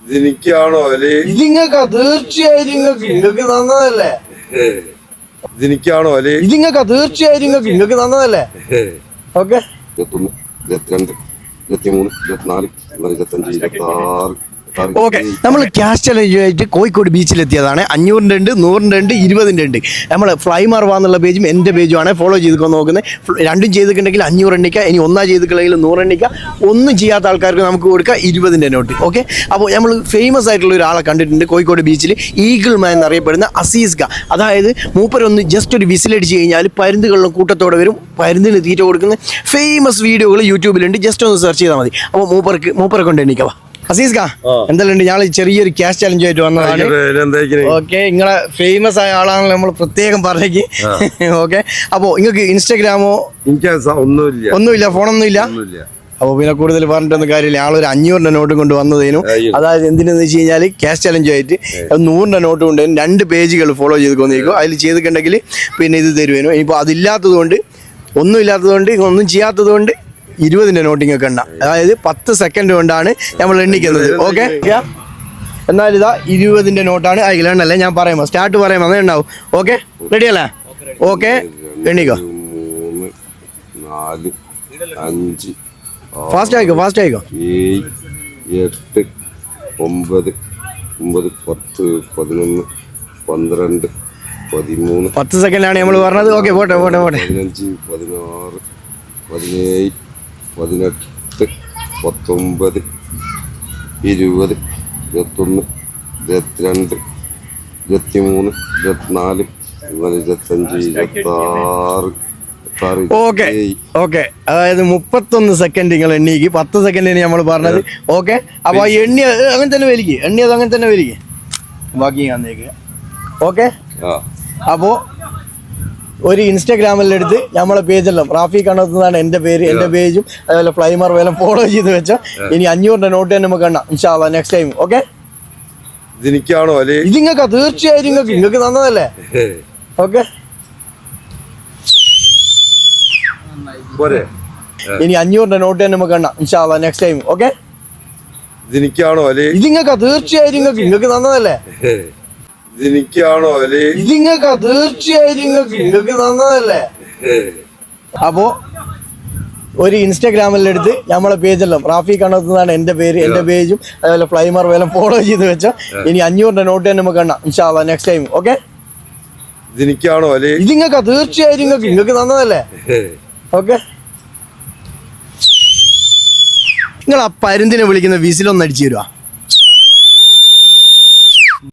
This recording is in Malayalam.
ഇതിനിക്കാണോ അല്ലെ ഇതിങ്ങക്ക തീർച്ചയായും നിങ്ങൾക്ക് തന്നതല്ലേ ഇതിനിക്കാണോ അല്ലെ ഇതിങ്ങക്ക തീർച്ചയായും നിങ്ങൾക്ക് തന്നതല്ലേ ഓക്കെ 21, 22, 23, 24, 25, 26. ഓക്കെ, നമ്മൾ ക്യാഷ് ചലഞ്ച് ആയിട്ട് കോഴിക്കോട് ബീച്ചിലെത്തിയതാണ്. 500 ഉണ്ട്, 100 ഉണ്ട്, 20 ഉണ്ട്. നമ്മൾ ഫ്ലൈ മാർവ എന്നുള്ള പേജും എൻ്റെ പേജുമാണ് ഫോളോ ചെയ്ത് നോക്കുന്നത്. രണ്ടും ചെയ്തിട്ടുണ്ടെങ്കിൽ 500 എണ്ണിക്കുക, ഇനി ഒന്നാ ചെയ്തിട്ടുണ്ടെങ്കിൽ 100 എണ്ണിക്കുക. ഒന്നും ചെയ്യാത്ത ആൾക്കാർക്ക് നമുക്ക് കൊടുക്കുക 20 നോട്ട്. ഓക്കെ, അപ്പോൾ നമ്മൾ ഫേമസ് ആയിട്ടുള്ള ഒരാളെ കണ്ടിട്ടുണ്ട് കോഴിക്കോട് ബീച്ചിൽ, ഈഗിൾ മാൻ എന്നറിയപ്പെടുന്ന അസീസ് ഖാൻ. അതായത് മൂപ്പരൊന്ന് ജസ്റ്റ് ഒരു വിസിലടിച്ച് കഴിഞ്ഞാൽ പരുന്തുകളിലും കൂട്ടത്തോടെ വരും, പരുന്തിന് തീറ്റ കൊടുക്കുന്ന ഫേമസ് വീഡിയോകൾ യൂട്യൂബിലുണ്ട്. ജസ്റ്റ് ഒന്ന് സെർച്ച് ചെയ്താൽ മതി. അപ്പോൾ മൂപ്പരെ കൊണ്ട് എണ്ണിക്കവാ. അസീസ് ഖാൻ എന്തെല്ലാം ഞാൻ ചെറിയൊരു ക്യാഷ് ചലഞ്ച് ആയിട്ട് വന്നതാണ്. ഓക്കെ, നിങ്ങളെ ഫേമസ് ആയ ആളാണല്ലോ നമ്മൾ പ്രത്യേകം പറഞ്ഞേക്ക്. ഓക്കെ, അപ്പോൾ നിങ്ങൾക്ക് ഇൻസ്റ്റാഗ്രാമോ ഒന്നുമില്ല, ഫോണൊന്നുമില്ല? അപ്പോൾ പിന്നെ കൂടുതൽ പറഞ്ഞിട്ടൊന്നും കാര്യമില്ല. ആളൊരു 500 നോട്ട് കൊണ്ട് വന്നതേനും. അതായത് എന്തിനെന്ന് വെച്ച് കഴിഞ്ഞാൽ ക്യാഷ് ചലഞ്ച് ആയിട്ട് 100 നോട്ട് കൊണ്ട് 2 പേജുകൾ ഫോളോ ചെയ്ത് കൊന്നിരിക്കും. അതിൽ ചെയ്തിട്ടുണ്ടെങ്കിൽ പിന്നെ ഇത് തരുവേനും. ഇനിയിപ്പോൾ അതില്ലാത്തത് കൊണ്ട്, ഒന്നും ചെയ്യാത്തത് കൊണ്ട് 20 നോട്ടിങ് ഒക്കെ എണ്ണ. അതായത് 10 സെക്കൻഡ് കൊണ്ടാണ് നമ്മൾ എണ്ണിക്കുന്നത്. ഓക്കെ, എന്നാൽ ഇതാ 20 നോട്ടാണ്. അതിൽ എണ്ണല്ലേ ഞാൻ പറയുമ്പോൾ സ്റ്റാർട്ട് പറയുമ്പോൾ അങ്ങനെ ഉണ്ടാവും. ഓക്കെ, റെഡി അല്ലേ? ഓക്കെ, എണ്ണിക്കോ. 3, 4, 5, ഫാസ്റ്റ് ആയിക്കോ. 7, 8, 9, 10, 11, 12, 13. 10 സെക്കൻഡാണ് നമ്മൾ പറഞ്ഞത്. ഓക്കെ, പോട്ടെ. 15, 16, 17, 18, 19, 20, 21, 22, 23, 24, 25, 26. ഓക്കെ, അതായത് 31 സെക്കൻഡ് നിങ്ങൾ എണ്ണിക്ക്. 10 സെക്കൻഡിന് നമ്മൾ പറഞ്ഞത്. ഓക്കെ, അപ്പോൾ എണ്ണി അങ്ങനെ തന്നെ വലിക്കുക, എണ്ണിയത് അങ്ങനെ തന്നെ വലിക്കുക, ബാക്കി വന്നേക്കുക. ഓക്കെ, അപ്പോൾ ഒരു ഇൻസ്റ്റാഗ്രാമിലെടുത്ത് നമ്മളെ പേജെല്ലാം റാഫി കണ്ടെത്തുന്നതാണ് എൻ്റെ പേര്, എൻ്റെ പേജും അതുപോലെ ഫ്ലൈമർ വേലം ഫോളോ ചെയ്ത് വെച്ചാൽ ഇനി 500 നോട്ട് തന്നെ നമുക്ക് എണ്ണാം ഇൻഷാ അല്ലാഹ് നെക്സ്റ്റ് ടൈം. ഓക്കെ, ഇതിനിക്കാണോ അല്ലെ ഇതിങ്ങക്ക തീർച്ചയായും നിങ്ങൾക്ക് തന്നതല്ലേ. ഓക്കെ, ഇനി 500 നോട്ട് തന്നെ നമുക്ക് എണ്ണാം ഇൻഷാ അല്ലാഹ് നെക്സ്റ്റ് ടൈം. ഓക്കെ, ഇതിനിക്കാണോ അല്ലെ ഇതിങ്ങക്ക തീർച്ചയായും നിങ്ങൾക്ക് തന്നതല്ലേ. ഇതിനിക്കാണോ അല്ലെ ഇതിങ്ങക്ക തീർച്ചയായും നിങ്ങൾക്ക് തന്നതല്ലേ. അപ്പോ ഒരു ഇൻസ്റ്റാഗ്രാമിലെടുത്ത് നമ്മളെ പേജെല്ലാം റാഫി കണ്ടെത്തുന്നതാണ് എൻ്റെ പേര്, എൻ്റെ പേജും അതുപോലെ ഫ്ലൈമർ വേലം ഫോളോ ചെയ്ത് വെച്ചാൽ ഇനി 500 നോട്ട് തന്നെ നമുക്ക് എണ്ണാം ഇൻഷാ അല്ലാഹ് നെക്സ്റ്റ് ടൈം. ഓക്കെ, ഇതിനിക്കാണോ അല്ലെ ഇതിങ്ങക്ക തീർച്ചയായും നിങ്ങൾക്ക് തന്നതല്ലേ. ഓക്കെ, നിങ്ങൾ ആ പരുന്തിനെ വിളിക്കുന്ന വിസിലൊന്ന് അടിച്ചു തരുവാ.